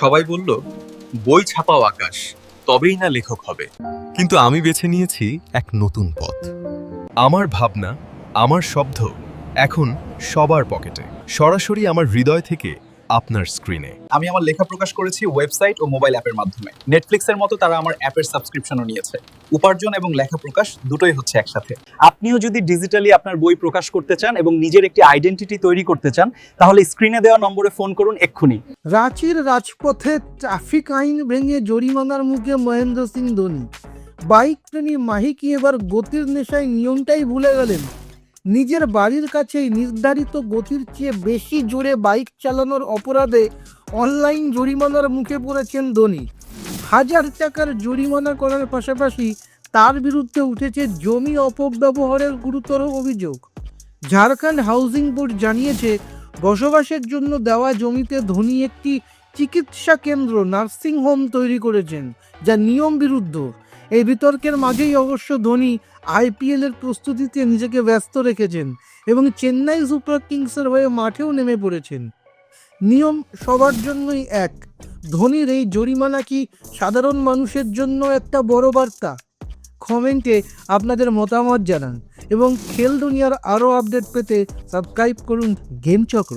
সবাই বলল বই ছাপাও আকাশ, তবেই না লেখক হবে। কিন্তু আমি বেছে নিয়েছি এক নতুন পথ। আমার ভাবনা, আমার শব্দ এখন সবার পকেটে, সরাসরি আমার হৃদয় থেকে আপনার স্ক্রিনে। আমি আমার লেখা প্রকাশ করেছি ওয়েবসাইট ও মোবাইল অ্যাপের মাধ্যমে। নেটফ্লিক্সের মতো তারা আমার অ্যাপের সাবস্ক্রিপশনও নিয়েছে। উপার্জন এবং লেখা প্রকাশ দুটোই হচ্ছে একসাথে। আপনিও যদি ডিজিটালি আপনার বই প্রকাশ করতে চান এবং নিজের একটি আইডেন্টিটি তৈরি করতে চান, তাহলে স্ক্রিনে দেওয়া নম্বরে ফোন করুন এক্ষুনি। রাঁচির রাজপথে ট্রাফিক আইন ভেঙে জরিমানার মুখে মহেন্দ্র সিং ধোনি। বাইক প্রেমী মাহিকি এবার গতির নেশায় নিয়মটাই ভুলে গেলেন। নিজের বাড়ির কাছেই নির্ধারিত গতির চেয়ে বেশি জোরে বাইক চালানোর অপরাধে অনলাইন জরিমানার মুখে পড়েছেন ধোনি। 1000 টাকার জরিমানা করার পাশাপাশি তার বিরুদ্ধে উঠেছে জমি অপব্যবহারের গুরুতর অভিযোগ। ঝাড়খণ্ড হাউজিং বোর্ড জানিয়েছে, বসবাসের জন্য দেওয়া জমিতে ধোনি একটি চিকিৎসা কেন্দ্র নার্সিং হোম তৈরি করেছেন, যা নিয়ম বিরুদ্ধ। এই বিতর্কের মাঝেই অবশ্য ধোনি আইপিএল এর প্রস্তুতিতে নিজেকে ব্যস্ত রেখেছেন এবং চেন্নাই সুপার কিংসের হয়ে মাঠেও নেমে পড়েছেন। নিয়ম সবার জন্যই এক। ধোনির এই জরিমানা কি সাধারণ মানুষের জন্য একটা বড় বার্তা? কমেন্টে আপনাদের মতামত জানান এবং খেল দুনিয়ার আরও আপডেট পেতে সাবস্ক্রাইব করুন গেম চক্র।